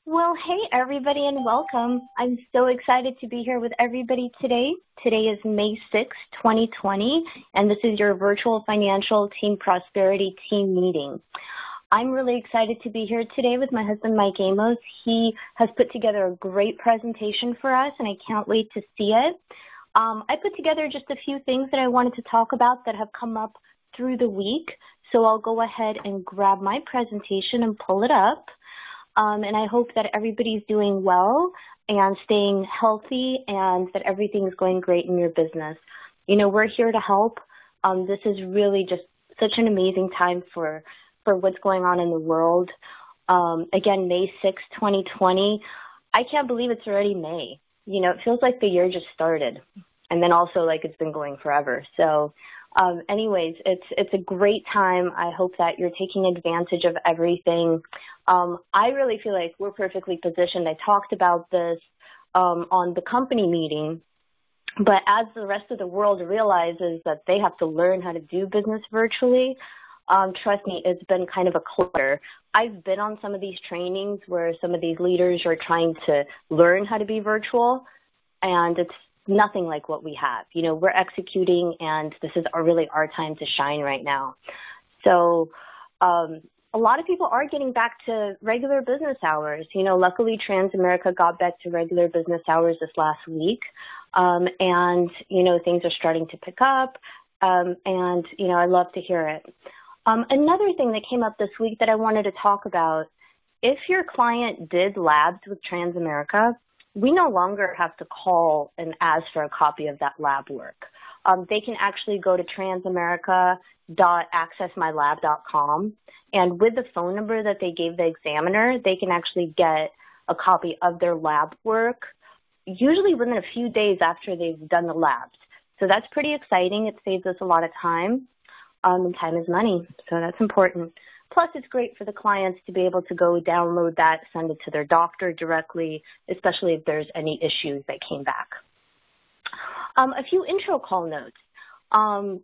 Well, hey everybody and welcome. I'm so excited to be here with everybody today. Today is May 6th, 2020, and this is your virtual financial team prosperity team meeting. I'm really excited to be here today with my husband, Mike Amos. He has put together a great presentation for us, and I can't wait to see it. I put together just a few things that I wanted to talk about that have come up through the week, so I'll go ahead and grab my presentation and pull it up. And I hope that everybody's doing well and staying healthy and that everything's going great in your business. You know, we're here to help. This is really just such an amazing time for what's going on in the world. Again, May 6th, 2020. I can't believe it's already May. You know, it feels like the year just started. And then also like it's been going forever. So anyways, it's a great time. I hope that you're taking advantage of everything. I really feel like we're perfectly positioned. I talked about this on the company meeting, but as the rest of the world realizes that they have to learn how to do business virtually, trust me, it's been kind of a clutter. I've been on some of these trainings where some of these leaders are trying to learn how to be virtual, and it's nothing like what we have. You know, we're executing, and this is really our time to shine right now. So a lot of people are getting back to regular business hours. You know, luckily Transamerica got back to regular business hours this last week, and, you know, things are starting to pick up, and, you know, I love to hear it. Another thing that came up this week that I wanted to talk about, if your client did labs with Transamerica, we no longer have to call and ask for a copy of that lab work. They can actually go to transamerica.accessmylab.com, and with the phone number that they gave the examiner, they can actually get a copy of their lab work, usually within a few days after they've done the labs. So that's pretty exciting. It saves us a lot of time, and time is money, so that's important. Plus, it's great for the clients to be able to go download that, send it to their doctor directly, especially if there's any issues that came back. A few intro call notes.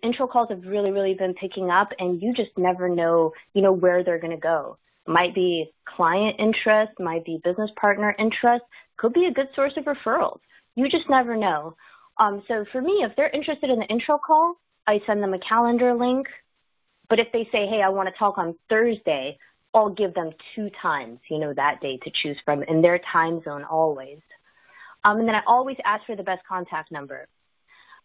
Intro calls have really been picking up, and you just never know, you know, where they're going to go. Might be client interest, might be business partner interest, could be a good source of referrals. You just never know. So for me, if they're interested in the intro call, I send them a calendar link. But if they say, hey, I want to talk on Thursday, I'll give them 2 times, you know, that day to choose from in their time zone always. And then I always ask for the best contact number.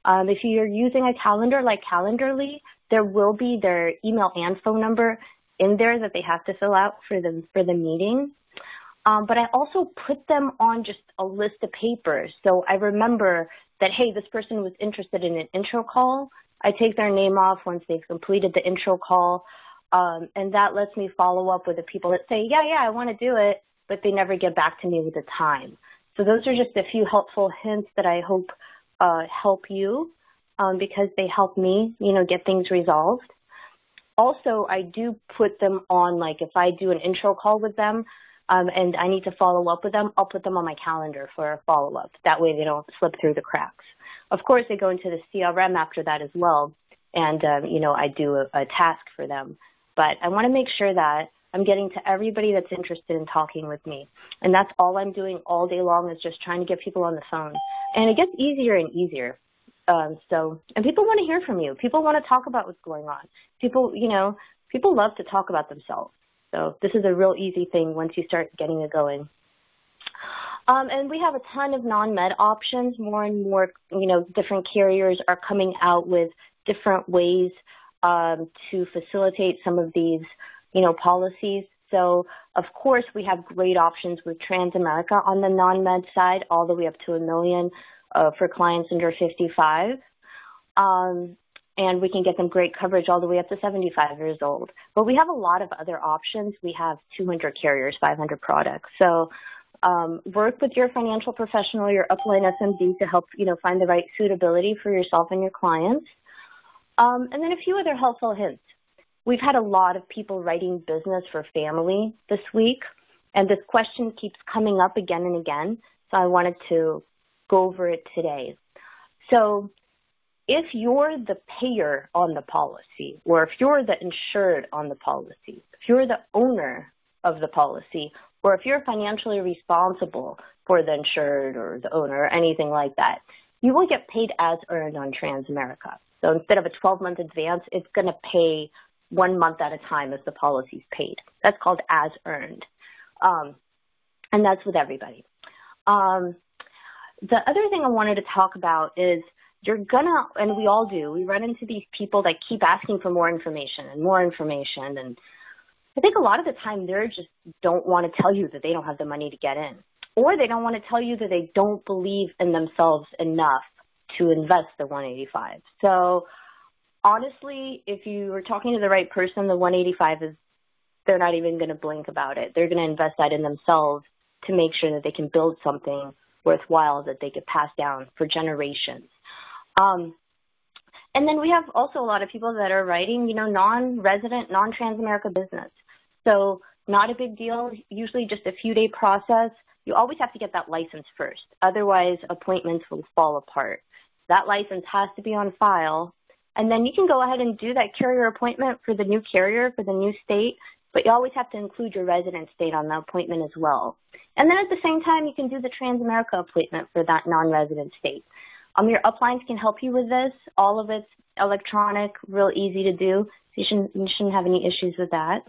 If you're using a calendar like Calendarly, there will be their email and phone number in there that they have to fill out for the meeting. But I also put them on just a list of papers. So I remember that, hey, this person was interested in an intro call. I take their name off once they've completed the intro call, and that lets me follow up with the people that say, yeah, I want to do it, but they never get back to me with the time. So those are just a few helpful hints that I hope help you because they help me, you know, get things resolved. Also, I do put them on, like if I do an intro call with them and I need to follow up with them, I'll put them on my calendar for a follow-up. That way they don't slip through the cracks. Of course, they go into the CRM after that as well, and, you know, I do a task for them. But I want to make sure that I'm getting to everybody that's interested in talking with me. And that's all I'm doing all day long is just trying to get people on the phone. And it gets easier and easier. And people want to hear from you. People want to talk about what's going on. People, you know, people love to talk about themselves. So this is a real easy thing once you start getting it going. And we have a ton of non-med options. More and more, you know, different carriers are coming out with different ways to facilitate some of these, you know, policies. So, of course, we have great options with Transamerica on the non-med side, all the way up to $1 million for clients under 55. And we can get them great coverage all the way up to 75 years old. But we have a lot of other options. We have 200 carriers, 500 products. So work with your financial professional, your upline SMD to help, you know, find the right suitability for yourself and your clients. And then a few other helpful hints. We've had a lot of people writing business for family this week, and this question keeps coming up again and again. So I wanted to go over it today. So if you're the payer on the policy, or if you're the insured on the policy, if you're the owner of the policy, or if you're financially responsible for the insured or the owner or anything like that, you will get paid as earned on Transamerica. So instead of a 12-month advance, it's going to pay 1 month at a time as the policy's paid. That's called as earned. And that's with everybody. The other thing I wanted to talk about is you're gonna, and we all do, we run into these people that keep asking for more information and more information. And I think a lot of the time they just don't want to tell you that they don't have the money to get in. Or they don't want to tell you that they don't believe in themselves enough to invest the 185. So honestly, if you are talking to the right person, the 185 is, they're not even going to blink about it. They're going to invest that in themselves to make sure that they can build something worthwhile that they could pass down for generations. And then we have also a lot of people that are writing, non-resident, non-Transamerica business. So not a big deal, usually just a few-day process. You always have to get that license first. Otherwise, appointments will fall apart. That license has to be on file. And then you can go ahead and do that carrier appointment for the new carrier, for the new state, but you always have to include your resident state on the appointment as well. And then at the same time, you can do the Transamerica appointment for that non-resident state. Your uplines can help you with this. All of it's electronic, real easy to do. So you shouldn't have any issues with that.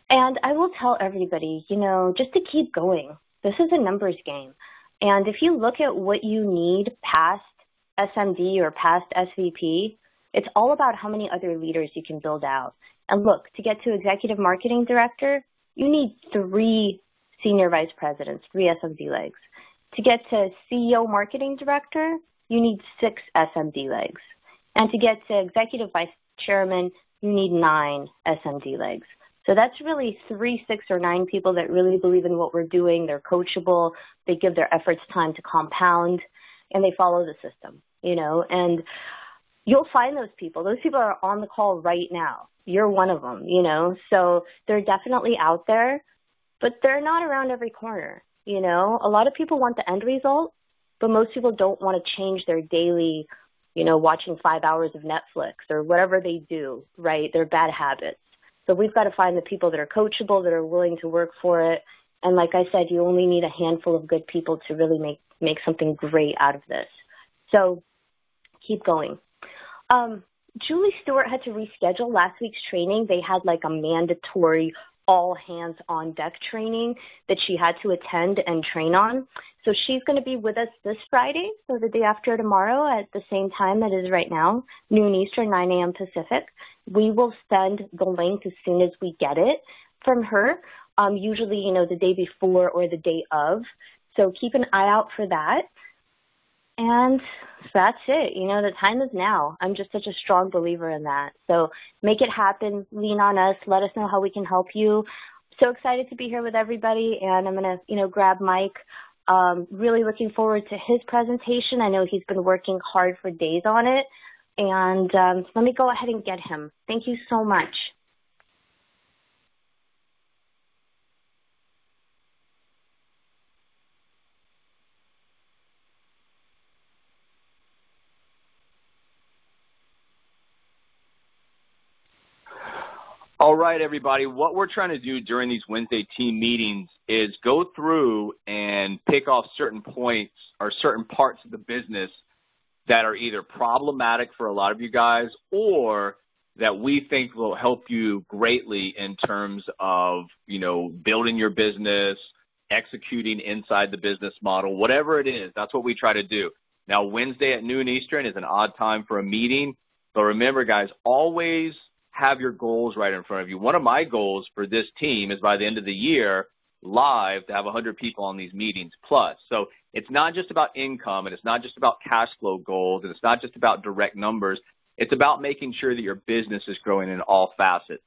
And I will tell everybody, just to keep going. This is a numbers game. And if you look at what you need past SMD or past SVP, it's all about how many other leaders you can build out. And look, to get to executive marketing director, you need 3 senior vice presidents, 3 SMD legs. To get to CEO marketing director, you need 6 SMD legs. And to get to executive vice chairman, you need 9 SMD legs. So that's really 3, 6, or 9 people that really believe in what we're doing. They're coachable. They give their efforts time to compound, and they follow the system, And you'll find those people. Those people are on the call right now. You're one of them, So they're definitely out there, but they're not around every corner, A lot of people want the end result, but most people don't want to change their daily, watching 5 hours of Netflix or whatever they do, right? Their bad habits. So we've got to find the people that are coachable, that are willing to work for it. And like I said, you only need a handful of good people to really make something great out of this. So keep going. Julie Stewart had to reschedule last week's training. They had like a mandatory all hands on deck training that she had to attend and train on. So she's going to be with us this Friday, so the day after tomorrow at the same time that is right now, noon Eastern, 9 a.m. Pacific. We will send the link as soon as we get it from her, usually, the day before or the day of. So keep an eye out for that. And that's it. The time is now. I'm just such a strong believer in that. So make it happen. Lean on us. Let us know how we can help you. So excited to be here with everybody. And I'm going to, grab Mike. Really looking forward to his presentation. I know he's been working hard for days on it. And let me go ahead and get him. Thank you so much. All right, everybody. What we're trying to do during these Wednesday team meetings is go through and pick off certain points or certain parts of the business that are either problematic for a lot of you guys or that we think will help you greatly in terms of, building your business, executing inside the business model, whatever it is. That's what we try to do. Now, Wednesday at noon Eastern is an odd time for a meeting. But remember, guys, always have your goals right in front of you. One of my goals for this team is by the end of the year, live, to have 100 people on these meetings plus. So it's not just about income, and it's not just about cash flow goals, and it's not just about direct numbers. It's about making sure that your business is growing in all facets.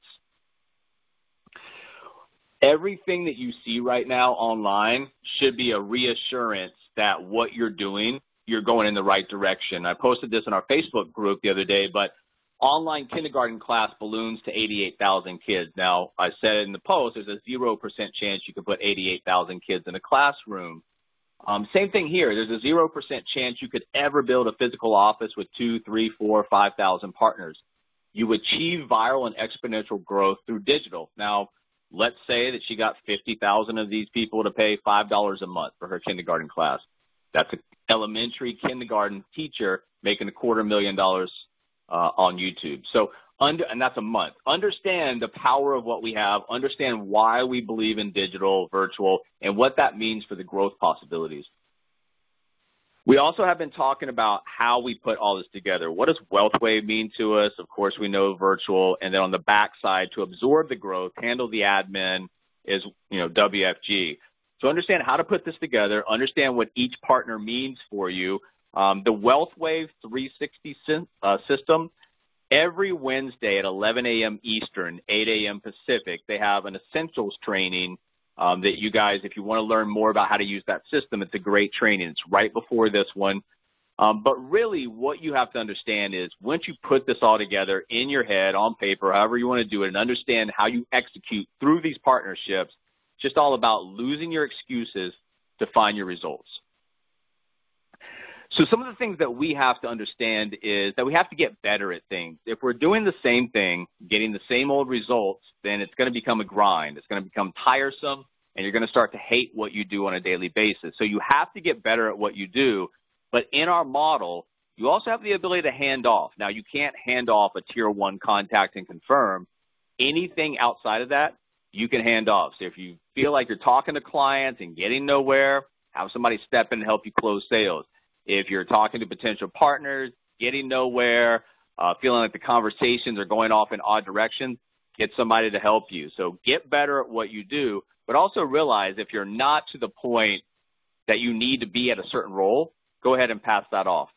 Everything that you see right now online should be a reassurance that what you're doing, you're going in the right direction. I posted this in our Facebook group the other day, but online kindergarten class balloons to 88,000 kids. Now, I said in the post, there's a 0% chance you can put 88,000 kids in a classroom. Same thing here. There's a 0% chance you could ever build a physical office with 2, 3, 4, 5,000 partners. You achieve viral and exponential growth through digital. Now, Let's say that she got 50,000 of these people to pay $5 a month for her kindergarten class. That's an elementary kindergarten teacher making $250,000 on YouTube. So and that's a month. Understand the power of what we have. Understand why we believe in digital, virtual, and what that means for the growth possibilities. We also have been talking about how we put all this together. What does WealthWave mean to us? Of course, we know virtual. And then on the backside, to absorb the growth, handle the admin is, WFG. So understand how to put this together. Understand what each partner means for you. The WealthWave 360 system, every Wednesday at 11 a.m. Eastern, 8 a.m. Pacific, they have an essentials training that you guys, if you want to learn more about how to use that system, it's a great training. It's right before this one. But really what you have to understand is once you put this all together in your head, on paper, however you want to do it, and understand how you execute through these partnerships, it's just all about losing your excuses to find your results. So some of the things that we have to understand is that we have to get better at things. If we're doing the same thing, getting the same old results, then it's going to become a grind. It's going to become tiresome, and you're going to start to hate what you do on a daily basis. So you have to get better at what you do. But in our model, you also have the ability to hand off. Now, you can't hand off a tier 1 contact and confirm. Anything outside of that, you can hand off. So if you feel like you're talking to clients and getting nowhere, have somebody step in and help you close sales. If you're talking to potential partners, getting nowhere, feeling like the conversations are going off in odd directions, get somebody to help you. So get better at what you do, but also realize if you're not to the point that you need to be at a certain role, go ahead and pass that off.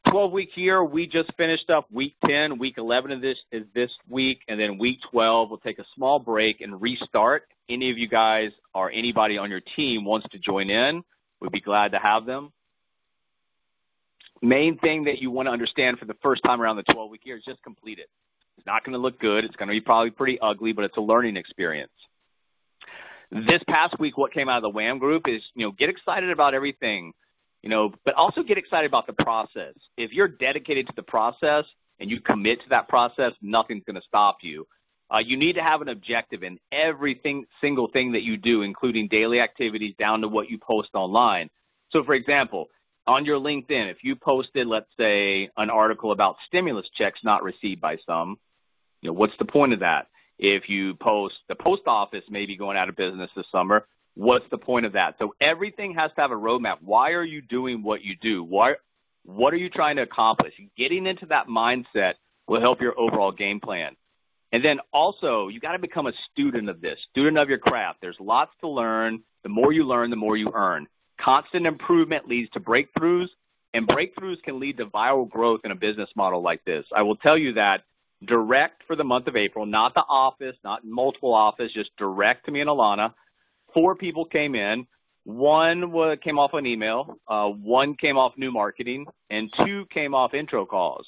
12-week year, we just finished up week 10. Week 11 of this is this week, and then week 12, we'll take a small break and restart. Any of you guys or anybody on your team wants to join in, we'd be glad to have them. Main thing that you want to understand for the first time around the 12-week year is just complete it. It's not going to look good. It's going to be probably pretty ugly, but it's a learning experience. This past week, what came out of the WHAM group is, get excited about everything, but also get excited about the process. If you're dedicated to the process and you commit to that process, nothing's going to stop you. You need to have an objective in everything, single thing that you do, including daily activities down to what you post online. So, for example, on your LinkedIn, if you posted, let's say, an article about stimulus checks not received by some, what's the point of that? If you post the post office maybe going out of business this summer, what's the point of that? So everything has to have a roadmap. Why are you doing what you do? What are you trying to accomplish? Getting into that mindset will help your overall game plan. And then also, you got to become a student of this, student of your craft. There's lots to learn. The more you learn, the more you earn. Constant improvement leads to breakthroughs, and breakthroughs can lead to viral growth in a business model like this. I will tell you that direct for the month of April, not the office, not multiple office, just direct to me and Alana. 4 people came in. 1 came off an email, 1 came off new marketing, and 2 came off intro calls.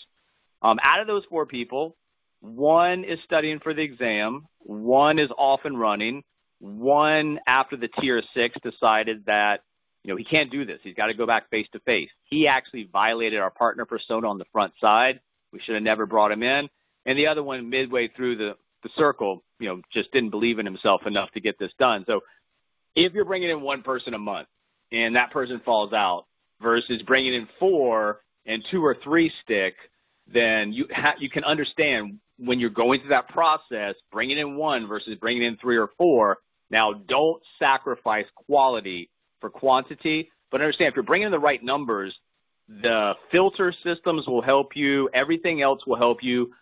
Out of those 4 people, 1 is studying for the exam, 1 is off and running, 1 after the tier 6 decided that, he can't do this. He's got to go back face to face. He actually violated our partner persona on the front side. We should have never brought him in. And the other one midway through the circle, just didn't believe in himself enough to get this done. So if you're bringing in 1 person a month and that person falls out versus bringing in 4 and 2 or 3 stick, then you can understand when you're going through that process, bringing in 1 versus bringing in 3 or 4. Now, don't sacrifice quality for quantity, but understand if you're bringing in the right numbers, the filter systems will help you. Everything else will help you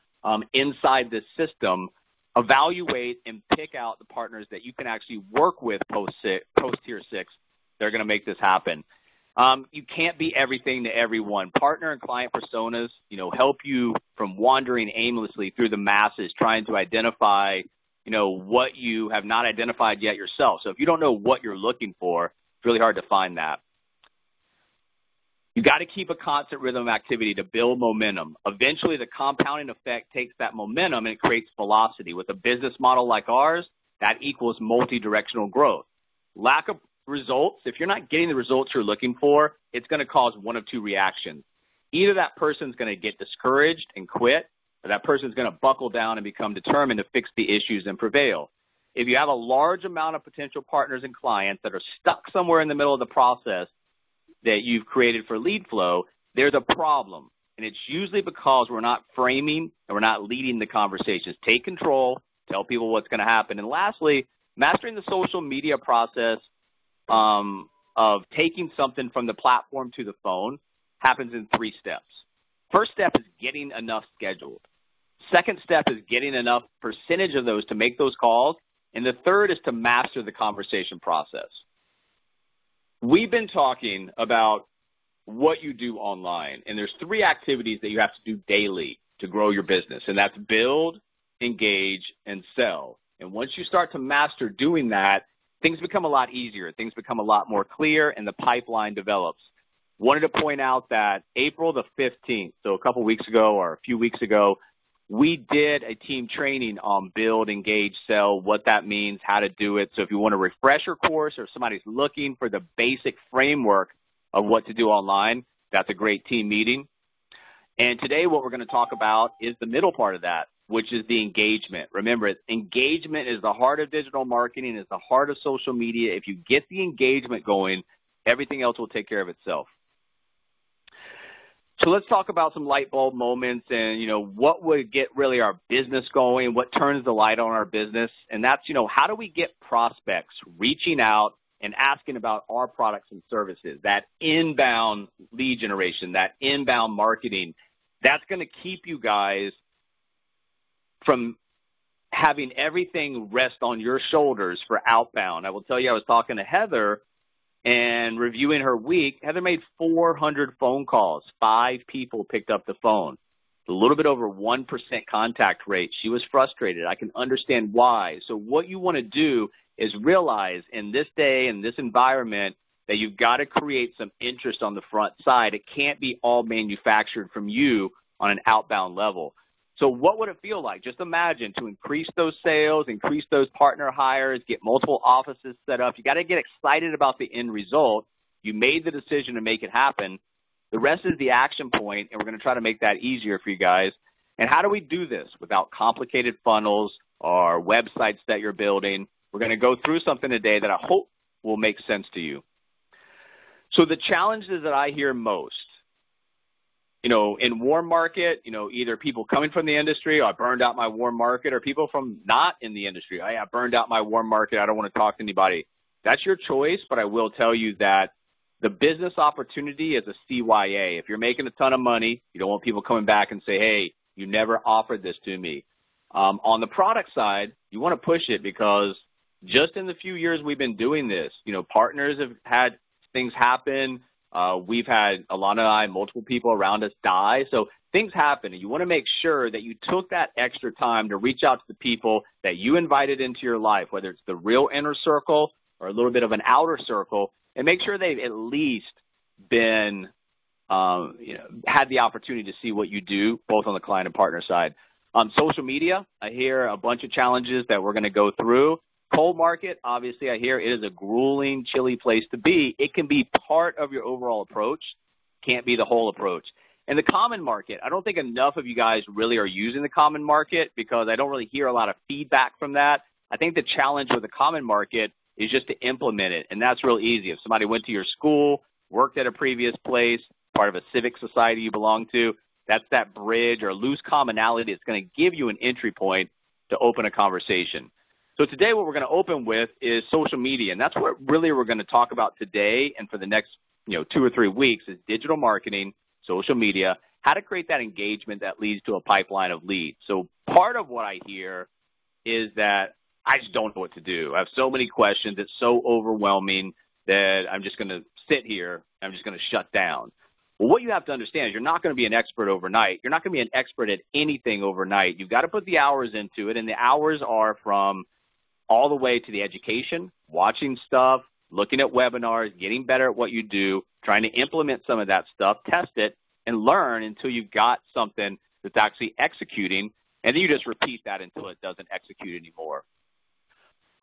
inside this system. Evaluate and pick out the partners that you can actually work with post-tier 6. They're going to make this happen. You can't be everything to everyone. Partner and client personas, help you from wandering aimlessly through the masses, trying to identify, what you have not identified yet yourself. So if you don't know what you're looking for, it's really hard to find that. You got to keep a constant rhythm of activity to build momentum. Eventually, the compounding effect takes that momentum and it creates velocity. With a business model like ours, that equals multi-directional growth. Lack of results, if you're not getting the results you're looking for, it's going to cause 1 of 2 reactions. Either that person's going to get discouraged and quit, or that person's going to buckle down and become determined to fix the issues and prevail. If you have a large amount of potential partners and clients that are stuck somewhere in the middle of the process that you've created for lead flow, there's a problem. And it's usually because we're not framing and we're not leading the conversations. Take control, tell people what's going to happen. And lastly, mastering the social media process of taking something from the platform to the phone happens in 3 steps. First step is getting enough scheduled. Second step is getting enough percentage of those to make those calls. And the third is to master the conversation process. We've been talking about what you do online, and there's 3 activities that you have to do daily to grow your business, and that's build, engage, and sell. And once you start to master doing that, things become a lot easier. Things become a lot more clear, and the pipeline develops. Wanted to point out that April the 15th, so a couple weeks ago or a few weeks ago, we did a team training on build, engage, sell, what that means, how to do it. So if you want a refresher course or if somebody's looking for the basic framework of what to do online, that's a great team meeting. And today what we're going to talk about is the middle part of that, which is the engagement. Remember, engagement is the heart of digital marketing, is the heart of social media. If you get the engagement going, everything else will take care of itself. So let's talk about some light bulb moments and, what would get really our business going, what turns the light on our business. And that's, how do we get prospects reaching out and asking about our products and services, that inbound lead generation, that inbound marketing. That's going to keep you guys from having everything rest on your shoulders for outbound. I will tell you, I was talking to Heather and reviewing her week. Heather made 400 phone calls. 5 people picked up the phone. A little bit over 1% contact rate. She was frustrated. I can understand why. So what you want to do is realize in this day, in this environment, that you've got to create some interest on the front side. It can't be all manufactured from you on an outbound level. So what would it feel like? Just imagine to increase those sales, increase those partner hires, get multiple offices set up. You got to get excited about the end result. You made the decision to make it happen. The rest is the action point, and we're going to try to make that easier for you guys. And how do we do this without complicated funnels or websites that you're building? We're going to go through something today that I hope will make sense to you. So the challenges that I hear most, in warm market, either people coming from the industry, I burned out my warm market, or people from not in the industry. I burned out my warm market. I don't want to talk to anybody. That's your choice, but I will tell you that the business opportunity is a CYA. If you're making a ton of money, you don't want people coming back and say, hey, you never offered this to me. On the product side, you want to push it because just in the few years we've been doing this, partners have had things happen. We've had, Alana and I, multiple people around us die. So things happen, and you want to make sure that you took that extra time to reach out to the people that you invited into your life, whether it's the real inner circle or a little bit of an outer circle, and make sure they've at least been, had the opportunity to see what you do, both on the client and partner side. On social media, I hear a bunch of challenges that we're going to go through. Cold market, obviously, I hear it is a grueling, chilly place to be. It can be part of your overall approach, can't be the whole approach. And the common market, I don't think enough of you guys really are using the common market because I don't really hear a lot of feedback from that. I think the challenge with the common market is just to implement it, and that's real easy. If somebody went to your school, worked at a previous place, part of a civic society you belong to, that's that bridge or loose commonality that's going to give you an entry point to open a conversation. So today what we're going to open with is social media, and that's what really we're going to talk about today and for the next 2 or 3 weeks is digital marketing, social media, how to create that engagement that leads to a pipeline of leads. So part of what I hear is that I just don't know what to do. I have so many questions. It's so overwhelming that I'm just going to sit here. I'm just going to shut down. Well, what you have to understand is you're not going to be an expert overnight. You're not going to be an expert at anything overnight. You've got to put the hours into it, and the hours are from all the way to the education, watching stuff, looking at webinars, getting better at what you do, trying to implement some of that stuff, test it, and learn until you've got something that's actually executing, and then you just repeat that until it doesn't execute anymore.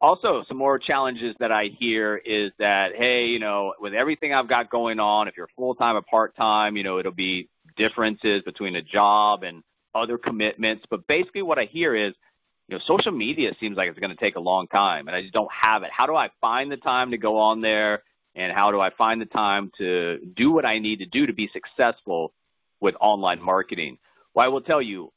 Also, some more challenges that I hear is that, hey, with everything I've got going on, if you're full-time or part-time, it'll be differences between a job and other commitments. But basically what I hear is, social media seems like it's going to take a long time, and I just don't have it. How do I find the time to go on there, and how do I find the time to do what I need to do to be successful with online marketing? Well, I will tell you,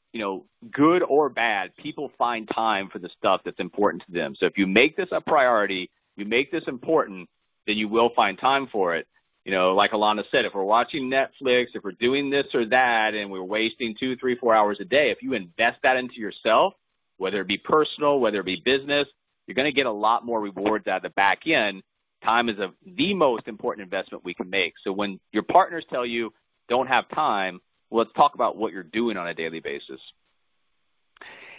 good or bad, people find time for the stuff that's important to them. So if you make this a priority, you make this important, then you will find time for it. Like Alana said, if we're watching Netflix, if we're doing this or that, and we're wasting 2, 3, 4 hours a day, if you invest that into yourself, whether it be personal, whether it be business, you're going to get a lot more rewards out of the back end. Time is the most important investment we can make. So when your partners tell you don't have time, well, let's talk about what you're doing on a daily basis.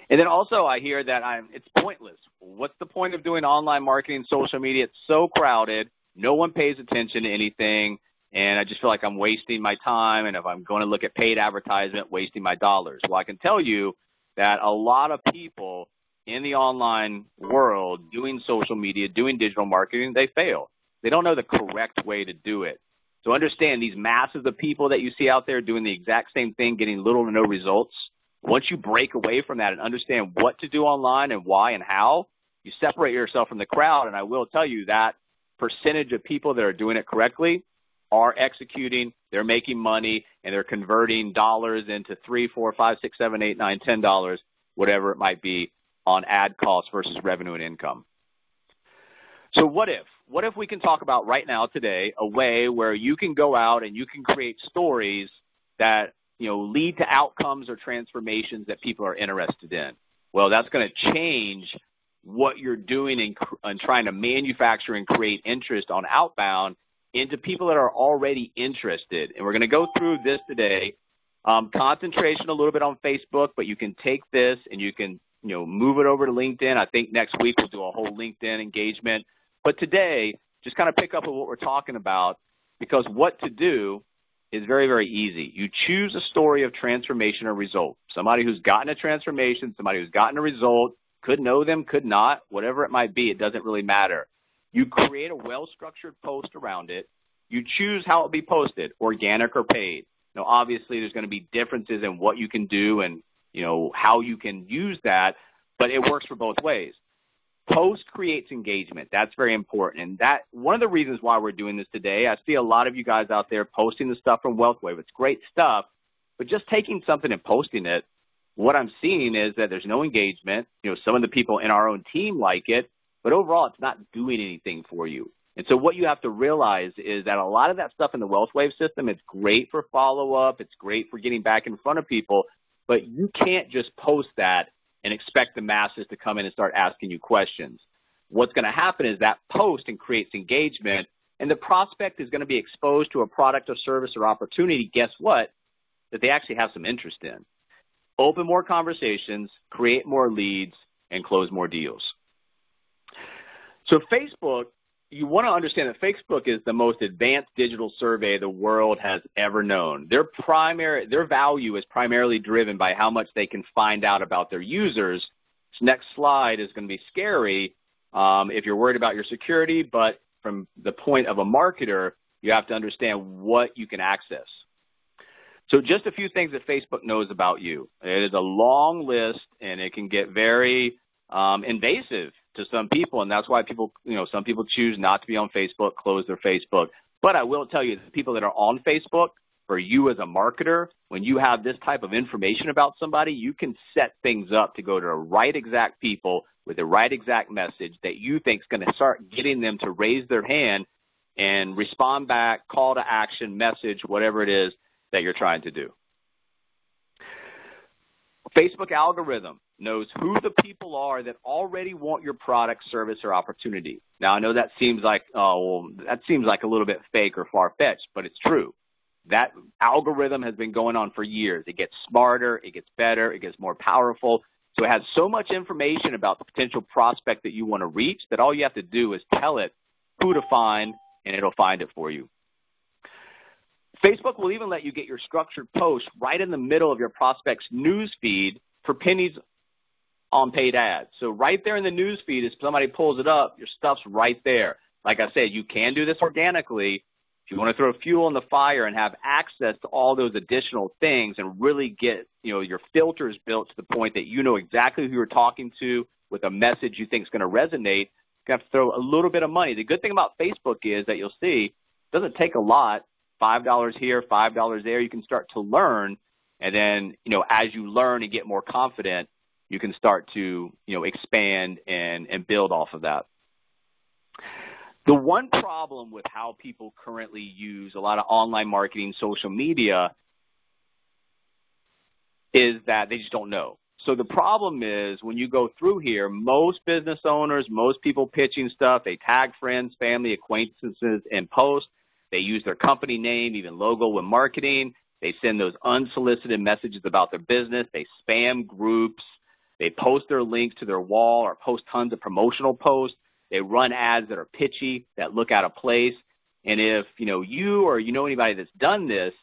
And then also I hear that it's pointless. What's the point of doing online marketing, social media? It's so crowded. No one pays attention to anything, and I just feel like I'm wasting my time, and if I'm going to look at paid advertisement, wasting my dollars. Well, I can tell you that a lot of people in the online world doing social media, doing digital marketing, they fail. They don't know the correct way to do it. So understand these masses of people that you see out there doing the exact same thing, getting little to no results. Once you break away from that and understand what to do online and why and how, you separate yourself from the crowd. And I will tell you that percentage of people that are doing it correctly are executing, they're making money, and they're converting dollars into $3, $4, $5, $6, $7, $8, $9, $10, whatever it might be, on ad costs versus revenue and income. So what if? What if we can talk about right now today a way where you can go out and you can create stories that lead to outcomes or transformations that people are interested in? Well, that's going to change what you're doing and trying to manufacture and create interest on outbound into people that are already interested. And we're going to go through this today. Concentration a little bit on Facebook, but you can take this and you can move it over to LinkedIn. I think next week we'll do a whole LinkedIn engagement. But today, just kind of pick up on what we're talking about, because what to do is very, very easy. You choose a story of transformation or result. Somebody who's gotten a transformation, somebody who's gotten a result, could know them, could not, whatever it might be, it doesn't really matter. You create a well-structured post around it. You choose how it will be posted, organic or paid. Now, obviously, there's going to be differences in what you can do and, how you can use that, but it works for both ways. Post creates engagement. That's very important. And that one of the reasons why we're doing this today, I see a lot of you guys out there posting the stuff from WealthWave. It's great stuff, but just taking something and posting it, what I'm seeing is that there's no engagement. Some of the people in our own team like it, but overall it's not doing anything for you. And so what you have to realize is that a lot of that stuff in the WealthWave system, it's great for follow-up, it's great for getting back in front of people, but you can't just post that and expect the masses to come in and start asking you questions. What's going to happen is that post and creates engagement, and the prospect is going to be exposed to a product or service or opportunity, guess what, that they actually have some interest in. Open more conversations, create more leads, and close more deals. So Facebook, you want to understand that Facebook is the most advanced digital survey the world has ever known. Their value is primarily driven by how much they can find out about their users. This next slide is going to be scary if you're worried about your security, but from the point of a marketer, you have to understand what you can access. So just a few things that Facebook knows about you. It is a long list, and it can get very invasive to some people, and that's why some people choose not to be on Facebook, close their Facebook. But I will tell you, the people that are on Facebook, for you as a marketer, when you have this type of information about somebody, you can set things up to go to the right exact people with the right exact message that you think is going to start getting them to raise their hand and respond back, call to action, message, whatever it is that you're trying to do. Facebook algorithm knows who the people are that already want your product, service, or opportunity. Now, I know that seems like a little bit fake or far-fetched, but it's true. That algorithm has been going on for years. It gets smarter, it gets better, it gets more powerful. So it has so much information about the potential prospect that you want to reach that all you have to do is tell it who to find, and it'll find it for you. Facebook will even let you get your structured post right in the middle of your prospect's news feed for pennies on paid ads. So right there in the news feed, if somebody pulls it up, your stuff's right there. Like I said, you can do this organically. If If you want to throw fuel in the fire and have access to all those additional things and really get, your filters built to the point that you know exactly who you're talking to with a message you think is going to resonate, you have to throw a little bit of money. The good thing about Facebook is that you'll see it doesn't take a lot, $5 here, $5 there. You can start to learn, and then, as you learn and get more confident, you can start to, expand and build off of that. The one problem with how people currently use a lot of online marketing, social media, is that they just don't know. So the problem is when you go through here, most business owners, most people pitching stuff, they tag friends, family, acquaintances in posts. They use their company name, even logo when marketing. They send those unsolicited messages about their business. They spam groups. They post their links to their wall or post tons of promotional posts. They run ads that are pitchy, that look out of place. And if, you or anybody that's done this,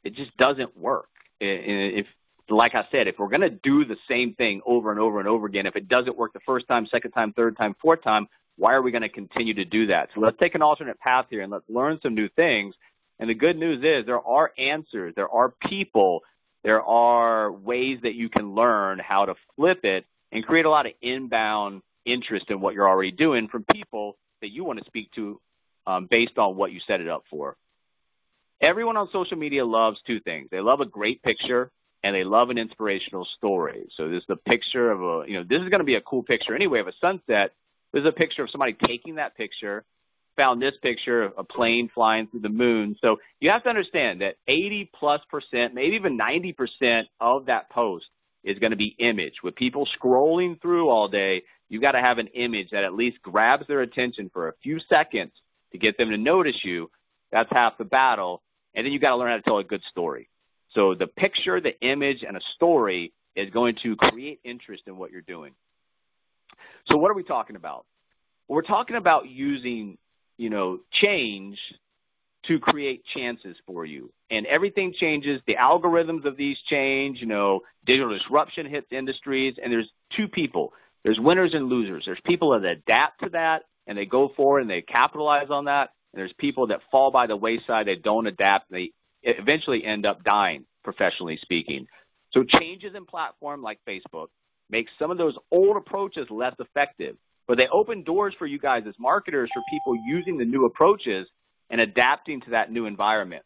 it just doesn't work. If, like I said, if we're going to do the same thing over and over and over again, if it doesn't work the first time, second time, third time, fourth time, why are we going to continue to do that? So let's take an alternate path here and let's learn some new things. And the good news is there are answers. There are people. There are ways that you can learn how to flip it and create a lot of inbound interest in what you're already doing from people that you want to speak to based on what you set it up for. Everyone on social media loves two things. They love a great picture and they love an inspirational story. So this is a picture of this is going to be a cool picture anyway of a sunset. This is a picture of somebody taking that picture, found this picture of a plane flying through the moon. So you have to understand that 80+%, maybe even 90% of that post is going to be image. With people scrolling through all day, you've got to have an image that at least grabs their attention for a few seconds to get them to notice you. That's half the battle. And then you've got to learn how to tell a good story. So the picture, the image, and a story is going to create interest in what you're doing. So what are we talking about? Well, we're talking about using, change to create chances for you. And everything changes. The algorithms of these change. Digital disruption hits industries. And there's two people. There's winners and losers. There's people that adapt to that, and they go forward, and they capitalize on that. And there's people that fall by the wayside. They don't adapt. And they eventually end up dying, professionally speaking. So changes in platform like Facebook make some of those old approaches less effective. But they open doors for you guys as marketers for people using the new approaches and adapting to that new environment.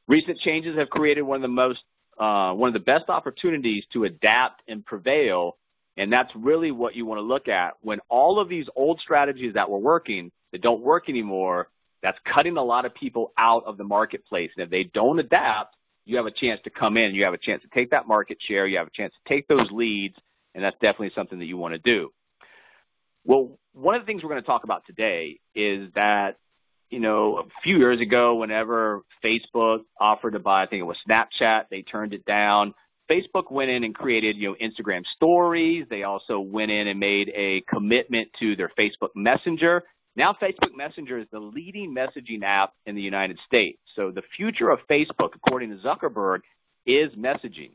Recent changes have created one of the best opportunities to adapt and prevail, and that's really what you want to look at. When all of these old strategies that were working, that don't work anymore, that's cutting a lot of people out of the marketplace. And if they don't adapt, you have a chance to come in. You have a chance to take that market share. You have a chance to take those leads, and that's definitely something that you want to do. Well, one of the things we're going to talk about today is that, a few years ago, whenever Facebook offered to buy, I think it was Snapchat, they turned it down. Facebook went in and created, Instagram stories. They also went in and made a commitment to their Facebook Messenger. Now Facebook Messenger is the leading messaging app in the United States. So the future of Facebook, according to Zuckerberg, is messaging.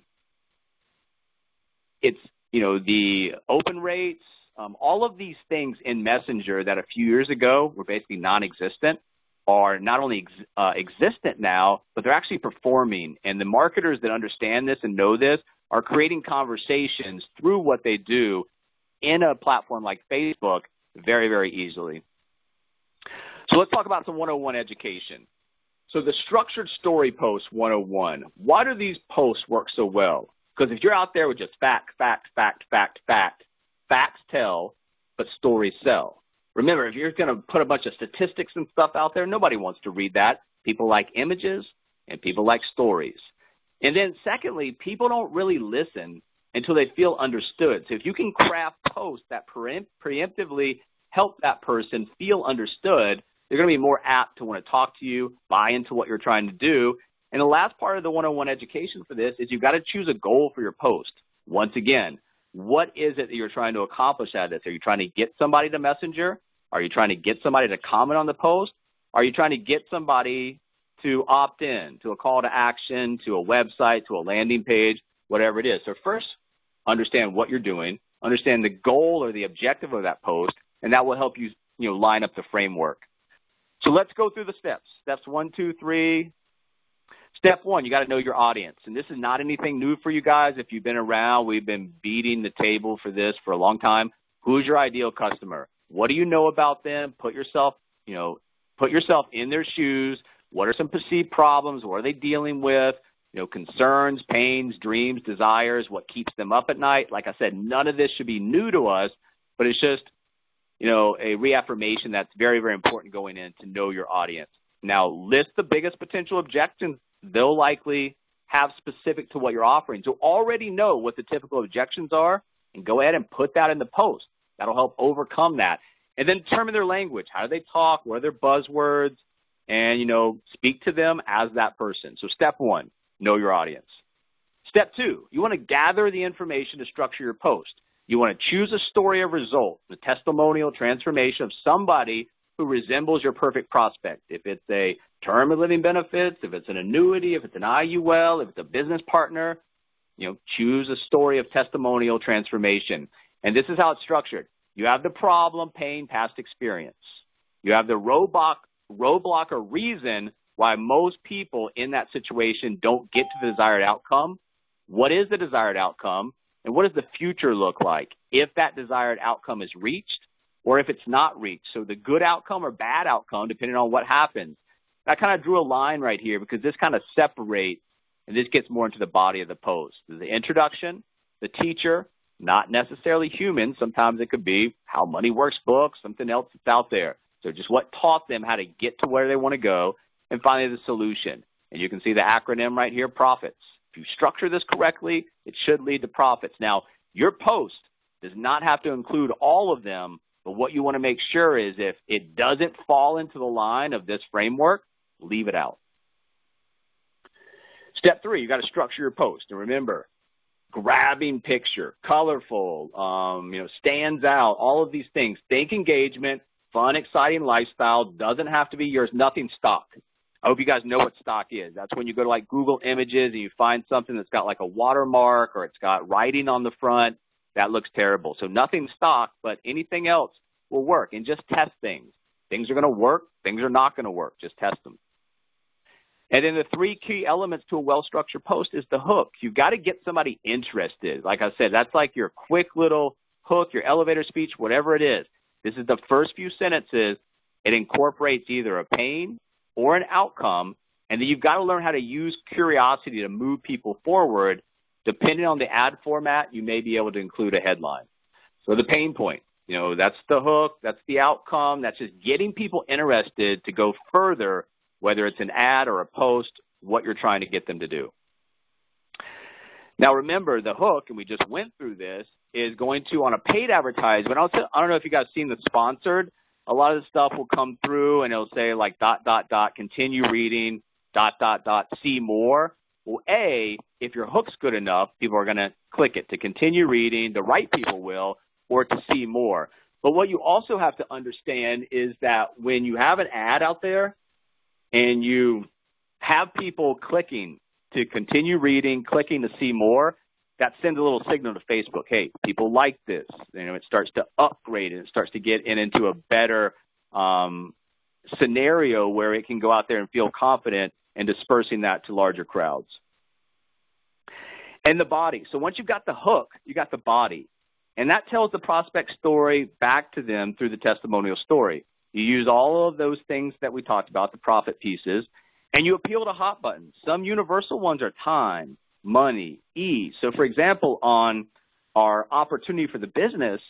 It's, the open rates, all of these things in Messenger that a few years ago were basically non-existent are not only existent now, but they're actually performing. And the marketers that understand this and know this are creating conversations through what they do in a platform like Facebook very, very easily. So let's talk about some 101 education. So the structured story post 101, why do these posts work so well? Because if you're out there with just fact, facts tell, but stories sell. Remember, if you're going to put a bunch of statistics and stuff out there, nobody wants to read that. People like images and people like stories. And then secondly, people don't really listen until they feel understood. So if you can craft posts that preemptively help that person feel understood, they're going to be more apt to want to talk to you, buy into what you're trying to do. And the last part of the 101 education for this is you've got to choose a goal for your post. Once again, what is it that you're trying to accomplish out of this? Are you trying to get somebody to Messenger? Are you trying to get somebody to comment on the post? Are you trying to get somebody to opt in to a call to action, to a website, to a landing page, whatever it is? So first, understand what you're doing, understand the goal or the objective of that post, and that will help you, line up the framework. So let's go through the steps. Steps 1, 2, 3. Step 1, you got to know your audience. And this is not anything new for you guys. If you've been around, we've been beating the table for this for a long time. Who's your ideal customer? What do you know about them? Put yourself in their shoes. What are some perceived problems? What are they dealing with? Concerns, pains, dreams, desires, what keeps them up at night. Like I said, none of this should be new to us, but it's just, a reaffirmation that's very, very important going in to know your audience. Now, list the biggest potential objections they'll likely have specific to what you're offering. So already know what the typical objections are and go ahead and put that in the post. That'll help overcome that. And then determine their language. How do they talk? What are their buzzwords? And, speak to them as that person. So step 1, know your audience. Step 2, you want to gather the information to structure your post. You want to choose a story of result, the testimonial transformation of somebody who resembles your perfect prospect. If it's a term of living benefits, if it's an annuity, if it's an IUL, if it's a business partner, choose a story of testimonial transformation. And this is how it's structured. You have the problem, pain, past experience. You have the roadblock or reason why most people in that situation don't get to the desired outcome. What is the desired outcome? And what does the future look like if that desired outcome is reached or if it's not reached? So the good outcome or bad outcome, depending on what happens. I kind of drew a line right here because this kind of separates, and this gets more into the body of the post. The introduction, the teacher, not necessarily human. Sometimes it could be how money works books, something else that's out there. So just what taught them how to get to where they want to go. And finally, the solution. And you can see the acronym right here, profits. If you structure this correctly, it should lead to profits. Now, your post does not have to include all of them, but what you want to make sure is if it doesn't fall into the line of this framework, leave it out. Step 3, you got to structure your post. And remember, grabbing picture, colorful, stands out, all of these things. Think engagement, fun, exciting lifestyle, doesn't have to be yours, nothing stock. I hope you guys know what stock is. That's when you go to like Google Images and you find something that's got like a watermark or it's got writing on the front. That looks terrible. So nothing stock, but anything else will work. And just test things. Things are going to work. Things are not going to work. Just test them. And then the 3 key elements to a well-structured post is the hook. You've got to get somebody interested. Like I said, that's like your quick little hook, your elevator speech, whatever it is. This is the first few sentences. It incorporates either a pain or an outcome, and then you've got to learn how to use curiosity to move people forward. Depending on the ad format, you may be able to include a headline. So the pain point, that's the hook, that's the outcome, that's just getting people interested to go further, whether it's an ad or a post, what you're trying to get them to do. Now remember, the hook, and we just went through this, is going to, on a paid advertisement, I don't know if you guys seen the sponsored, a lot of the stuff will come through and it'll say like ... continue reading, ... see more. Well, if your hook's good enough, people are going to click it to continue reading, the right people will, or to see more. But what you also have to understand is that when you have an ad out there and you have people clicking to continue reading, clicking to see more, that sends a little signal to Facebook, hey, people like this. It starts to upgrade and it starts to get into a better scenario where it can go out there and feel confident and dispersing that to larger crowds. And the body. So once you've got the hook, you got the body. And that tells the prospect story back to them through the testimonial story. You use all of those things that we talked about, the profit pieces, and you appeal to hot buttons. Some universal ones are time, money, ease. So, for example, on our opportunity for the business,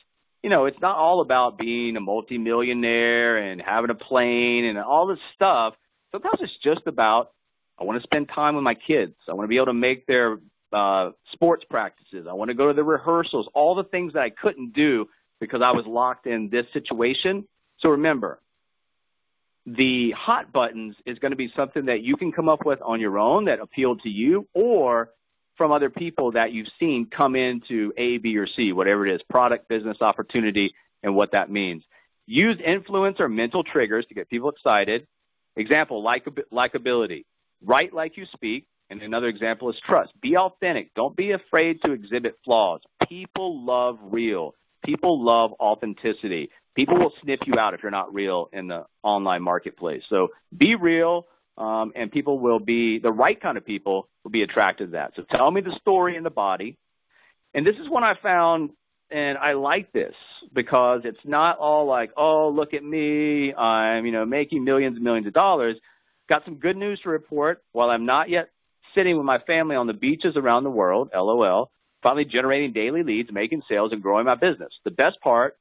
it's not all about being a multimillionaire and having a plane and all this stuff. Sometimes it's just about, I want to spend time with my kids. I want to be able to make their sports practices. I want to go to the rehearsals, all the things that I couldn't do because I was locked in this situation. So remember, the hot buttons is going to be something that you can come up with on your own that appealed to you or from other people that you've seen come into A, B, or C, whatever it is, product, business, opportunity, and what that means. Use influence or mental triggers to get people excited. Example, likability. Write like you speak. And another example is trust. Be authentic. Don't be afraid to exhibit flaws. People love real. People love authenticity. People will sniff you out if you're not real in the online marketplace. So be real, and people will be, the right kind of people will be attracted to that. So tell me the story in the body. And this is one I found, and I like this because it's not all like, oh, look at me, I'm, making millions and millions of dollars. Got some good news to report. While I'm not yet sitting with my family on the beaches around the world, LOL, finally generating daily leads, making sales, and growing my business. The best part,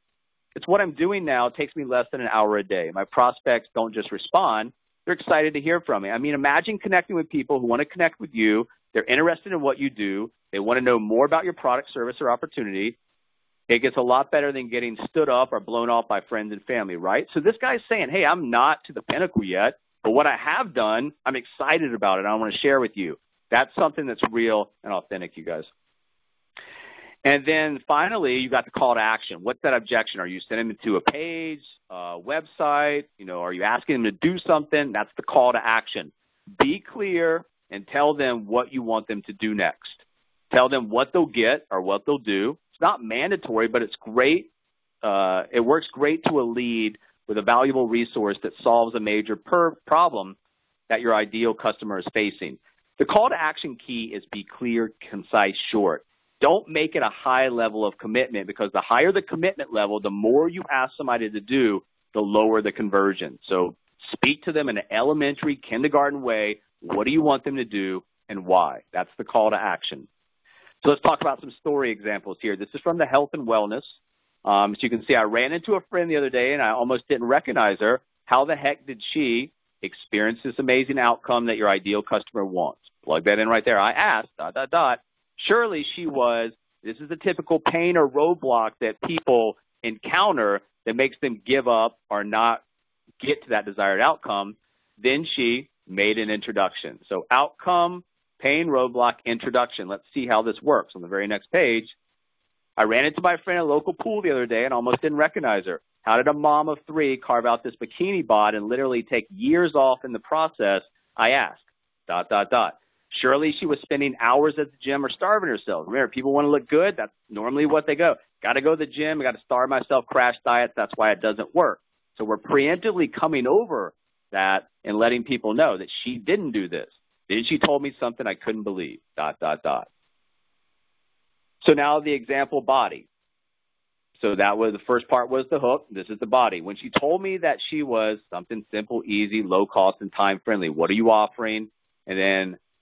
it's what I'm doing now. It takes me less than an hour a day. My prospects don't just respond. They're excited to hear from me. I mean, imagine connecting with people who want to connect with you. They're interested in what you do. They want to know more about your product, service, or opportunity. It gets a lot better than getting stood up or blown off by friends and family, right? So this guy's saying, hey, I'm not to the pinnacle yet, but what I have done, I'm excited about it. I want to share with you. That's something that's real and authentic, you guys. And then finally, you got the call to action. What's that objection? Are you sending them to a page, a website? Are you asking them to do something? That's the call to action. Be clear and tell them what you want them to do next. Tell them what they'll get or what they'll do. It's not mandatory, but it's great. It works great to a lead with a valuable resource that solves a major problem that your ideal customer is facing. The call to action key is be clear, concise, short. Don't make it a high level of commitment, because the higher the commitment level, the more you ask somebody to do, the lower the conversion. So speak to them in an elementary, kindergarten way. What do you want them to do and why? That's the call to action. So let's talk about some story examples here. This is from the health and wellness. As you can see, I ran into a friend the other day, and I almost didn't recognize her. How the heck did she experience this amazing outcome that your ideal customer wants? Plug that in right there. I asked, ... Surely she was. This is the typical pain or roadblock that people encounter that makes them give up or not get to that desired outcome. Then she made an introduction. So outcome, pain, roadblock, introduction. Let's see how this works on the very next page. I ran into my friend at a local pool the other day and almost didn't recognize her. How did a mom of 3 carve out this bikini bod and literally take years off in the process? I asked, ... Surely she was spending hours at the gym or starving herself. Remember, people want to look good. That's normally what they go. Got to go to the gym. I got to starve myself, crash diets. That's why it doesn't work. So we're preemptively coming over that and letting people know that she didn't do this. Then she told me something I couldn't believe, ... So now the example body. So that was the first part was the hook. This is the body. When she told me that she was something simple, easy, low cost, and time friendly, what are you offering?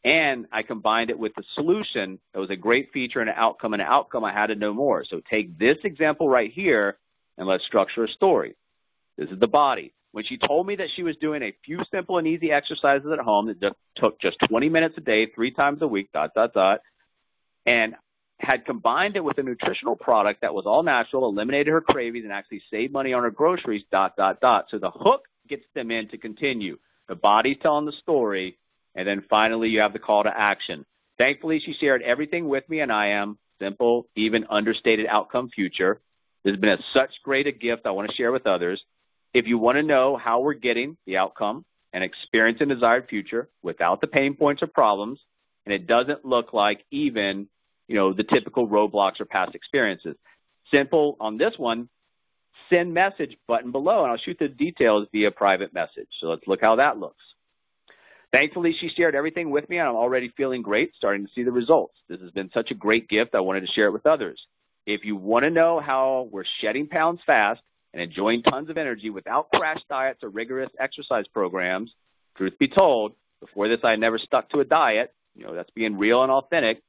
And I combined it with the solution. It was a great feature and an outcome I had to know more. So take this example right here and let's structure a story. This is the body. When she told me that she was doing a few simple and easy exercises at home that took just 20 minutes a day, 3 times a week, ... and had combined it with a nutritional product that was all natural, eliminated her cravings, and actually saved money on her groceries, ... So the hook gets them in to continue. The body's telling the story. And then finally, you have the call to action. Thankfully, she shared everything with me, and I am simple, even understated outcome future. This has been such great a gift I want to share with others. If you want to know how we're getting the outcome and experiencing desired future without the pain points or problems, and it doesn't look like even, the typical roadblocks or past experiences. Simple on this one, send message button below, and I'll shoot the details via private message. So let's look how that looks. Thankfully, she shared everything with me, and I'm already feeling great, starting to see the results. This has been such a great gift. I wanted to share it with others. If you want to know how we're shedding pounds fast and enjoying tons of energy without crash diets or rigorous exercise programs, truth be told, before this I never stuck to a diet. That's being real and authentic.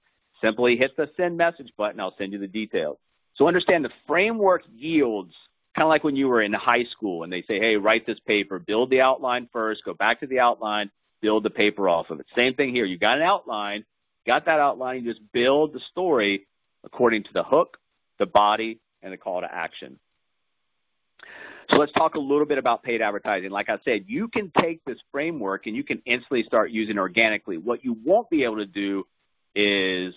Simply hit the send message button. I'll send you the details. So understand the framework yields, kind of like when you were in high school and they say, hey, write this paper, build the outline first, go back to the outline, build the paper off of it. Same thing here. You got an outline, you just build the story according to the hook, the body, and the call to action. So let's talk a little bit about paid advertising. Like I said, you can take this framework and you can instantly start using organically. What you won't be able to do is,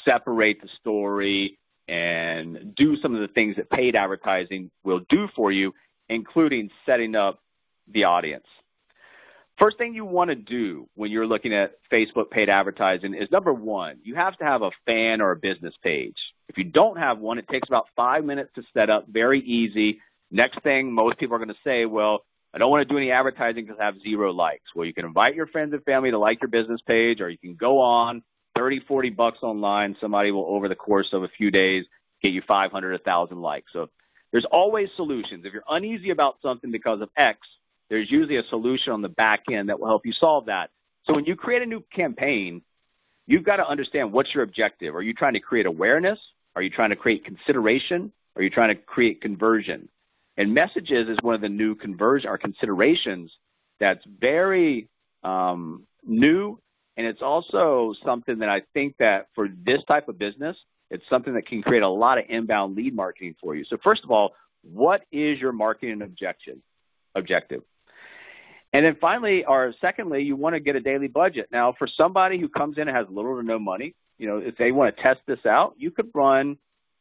separate the story and do some of the things that paid advertising will do for you, including setting up the audience. First thing you want to do when you're looking at Facebook paid advertising is, number one, you have to have a fan or a business page. If you don't have one, it takes about 5 minutes to set up, very easy. Next thing, most people are going to say, well, I don't want to do any advertising because I have 0 likes. Well, you can invite your friends and family to like your business page, or you can go on, 30, 40 bucks online. Somebody will, over the course of a few days, get you 500, 1,000 likes. So there's always solutions. If you're uneasy about something because of X, there's usually a solution on the back end that will help you solve that. So when you create a new campaign, you've got to understand what's your objective. Are you trying to create awareness? Are you trying to create consideration? Are you trying to create conversion? And messages is one of the new conversion or considerations that's very new, and it's also something that I think that for this type of business, it's something that can create a lot of inbound lead marketing for you. So first of all, what is your marketing objective? And then finally, or secondly, you want to get a daily budget. Now, for somebody who comes in and has little or no money, if they want to test this out, you could run,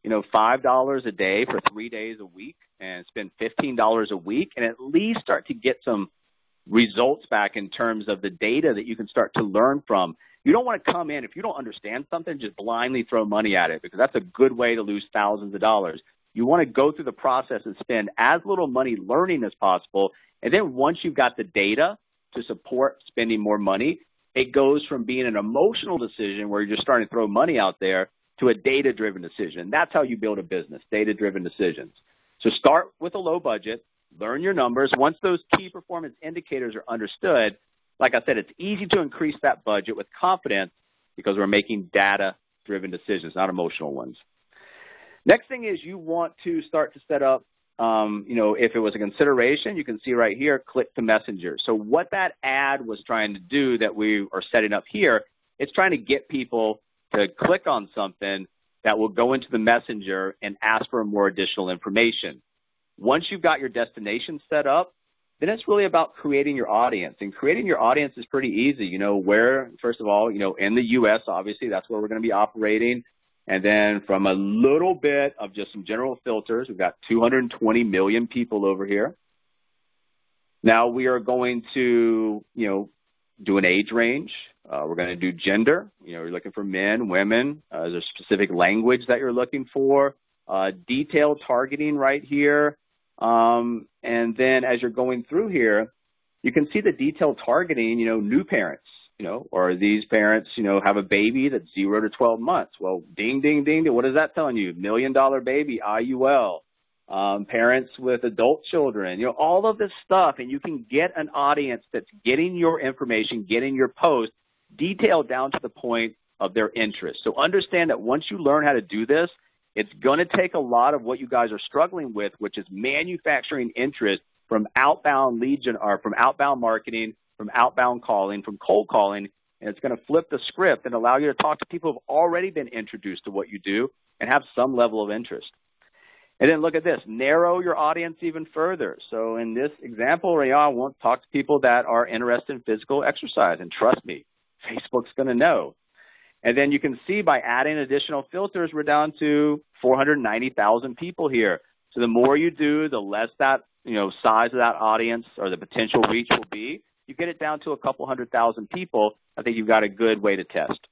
$5 a day for 3 days a week and spend $15 a week and at least start to get some results back in terms of the data that you can start to learn from. You don't want to come in, if you don't understand something, just blindly throw money at it, because that's a good way to lose thousands of dollars. You want to go through the process and spend as little money learning as possible. And then once you've got the data to support spending more money, it goes from being an emotional decision where you're just starting to throw money out there to a data-driven decision. That's how you build a business, data-driven decisions. So start with a low budget, learn your numbers. Once those key performance indicators are understood, like I said, it's easy to increase that budget with confidence because we're making data-driven decisions, not emotional ones. Next thing is you want to start to set up, if it was a consideration, you can see right here, click to messenger. So what that ad was trying to do that we are setting up here, it's trying to get people to click on something that will go into the messenger and ask for more additional information. Once you've got your destination set up, then it's really about creating your audience. And creating your audience is pretty easy. Where, first of all, in the U.S., obviously, that's where we're going to be operating. And then from a little bit of just some general filters, we've got 220 million people over here. Now we are going to, do an age range. We're going to do gender. You're looking for men, women. Is there a specific language that you're looking for? Detailed targeting right here. And then as you're going through here, you can see the detailed targeting, new parents, or these parents, have a baby that's 0 to 12 months. Well, ding, ding, ding. What is that telling you? $1 million baby, IUL. Parents with adult children, all of this stuff. And you can get an audience that's getting your information, getting your post detailed down to the point of their interest. So understand that once you learn how to do this, it's going to take a lot of what you guys are struggling with, which is manufacturing interest from outbound lead or from outbound marketing, from outbound calling, from cold calling, and it's going to flip the script and allow you to talk to people who have already been introduced to what you do and have some level of interest. And then look at this, narrow your audience even further. So in this example, I want to talk to people that are interested in physical exercise, and trust me, Facebook's going to know. And then you can see by adding additional filters, we're down to 490,000 people here. So the more you do, the less that, size of that audience or the potential reach will be. You get it down to a couple 100,000 people, I think you've got a good way to test.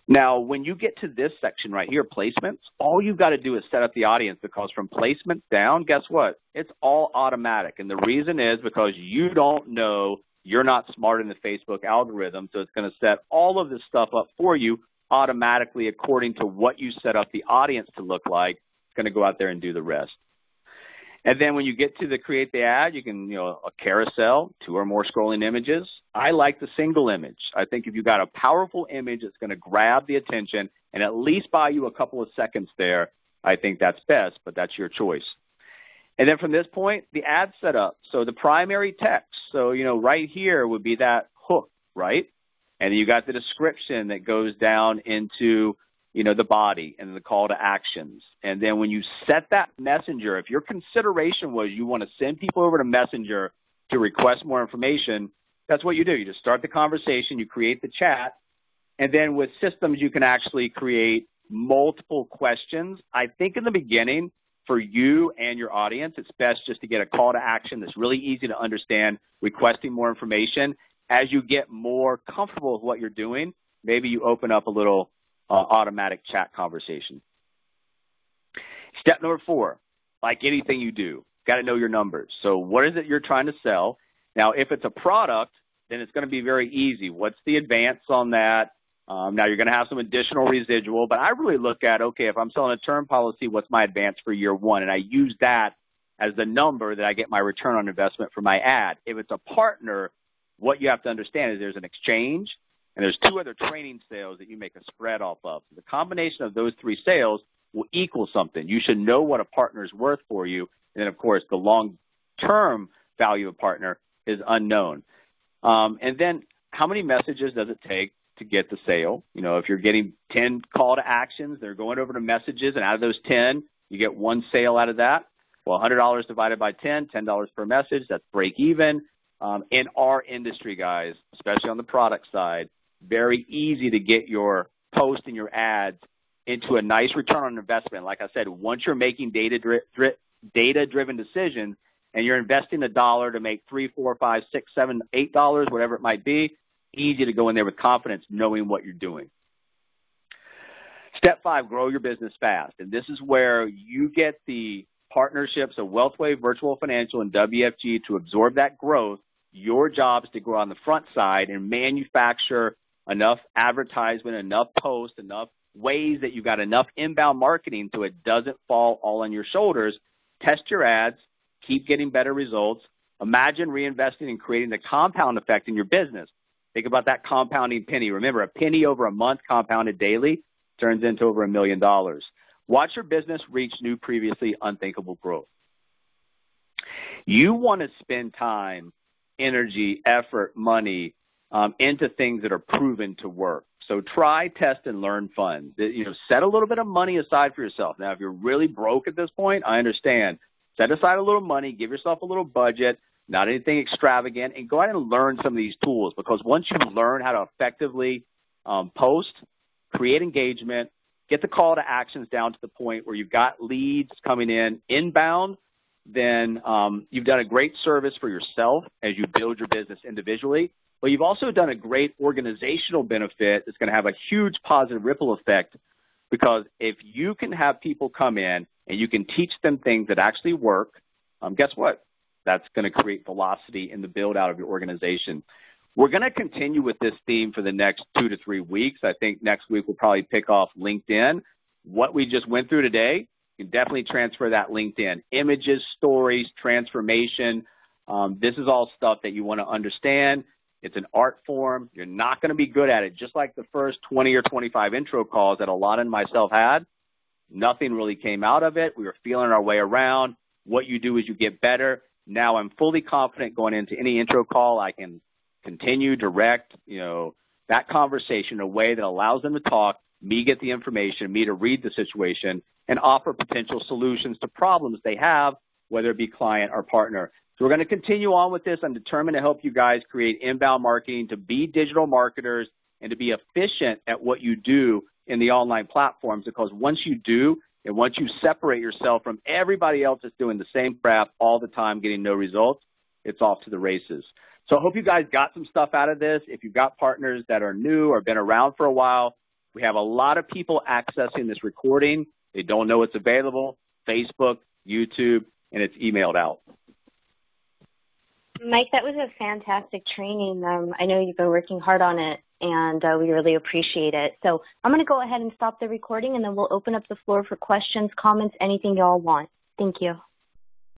Now, when you get to this section right here, placements, all you've got to do is set up the audience, because from placements down, guess what? It's all automatic. And the reason is because you don't know, you're not smart in the Facebook algorithm, so it's going to set all of this stuff up for you automatically according to what you set up the audience to look like. It's going to go out there and do the rest. And then when you get to the create the ad, you can, a carousel, 2 or more scrolling images. I like the single image. I think if you've got a powerful image that's going to grab the attention and at least buy you a couple of seconds there, I think that's best, but that's your choice. And then from this point, the ad setup. So the primary text. So, right here would be that hook, right? And you got the description that goes down into the body and the call to actions. And then when you set that messenger, if your consideration was you want to send people over to Messenger to request more information, that's what you do. You just start the conversation, you create the chat, and then with systems you can actually create multiple questions. I think in the beginning, for you and your audience, it's best just to get a call to action that's really easy to understand, requesting more information. As you get more comfortable with what you're doing, maybe you open up a little automatic chat conversation. Step number 4, like anything you do. Got to know your numbers. So what is it you're trying to sell? Now, if it's a product, then it's going to be very easy. What's the advance on that? Now, you're going to have some additional residual, but I really look at, okay, if I'm selling a term policy, what's my advance for year one? And I use that as the number that I get my return on investment for my ad. If it's a partner, what you have to understand is there's an exchange, and there's 2 other training sales that you make a spread off of. So the combination of those 3 sales will equal something. You should know what a partner is worth for you. And then, of course, the long-term value of a partner is unknown. And then how many messages does it take to get the sale? You know, if you're getting 10 call to actions, they're going over to messages, and out of those 10, you get 1 sale out of that. Well, $100 divided by 10, $10 per message, that's break even. In our industry, guys, especially on the product side, very easy to get your post and your ads into a nice return on investment. Like I said, once you're making data-driven decisions and you're investing $1 to make $3, $4, $5, $6, $7, $8, whatever it might be, easy to go in there with confidence knowing what you're doing. Step 5, grow your business fast. And this is where you get the partnerships of WealthWave, Virtual Financial, and WFG to absorb that growth. Your job is to go on the front side and manufacture enough advertisement, enough posts, enough ways that you've got enough inbound marketing so it doesn't fall all on your shoulders. Test your ads, keep getting better results. Imagine reinvesting and creating the compound effect in your business. Think about that compounding penny. Remember, a penny over a month compounded daily turns into over $1 million. Watch your business reach new previously unthinkable growth. You want to spend time, energy, effort, money into things that are proven to work. So try, test, and learn fun. You know, set a little bit of money aside for yourself. Now, if you're really broke at this point, I understand. Set aside a little money, give yourself a little budget, not anything extravagant, and go ahead and learn some of these tools, because once you learn how to effectively post, create engagement, get the call to actions down to the point where you've got leads coming in inbound, then you've done a great service for yourself as you build your business individually. But you've also done a great organizational benefit that's going to have a huge positive ripple effect, because if you can have people come in and you can teach them things that actually work, guess what? That's going to create velocity in the build-out of your organization. We're going to continue with this theme for the next 2 to 3 weeks. I think next week we'll probably pick off LinkedIn. What we just went through today, you can definitely transfer that LinkedIn. Images, stories, transformation. This is all stuff that you want to understand. It's an art form. You're not going to be good at it. Just like the first 20 or 25 intro calls that Alana and myself had, nothing really came out of it. We were feeling our way around. What you do is you get better. Now I'm fully confident going into any intro call. I can continue, direct, that conversation in a way that allows them to talk, me get the information, me to read the situation, and offer potential solutions to problems they have, whether it be client or partner. So we're going to continue on with this. I'm determined to help you guys create inbound marketing, to be digital marketers, and to be efficient at what you do in the online platforms, because once you do, and once you separate yourself from everybody else that's doing the same crap all the time, getting no results, it's off to the races. So I hope you guys got some stuff out of this. If you've got partners that are new or been around for a while, we have a lot of people accessing this recording. They don't know it's available. Facebook, YouTube, and it's emailed out. Mike, that was a fantastic training. I know you've been working hard on it, and we really appreciate it. So I'm going to go ahead and stop the recording, and then we'll open up the floor for questions, comments, anything you all want. Thank you.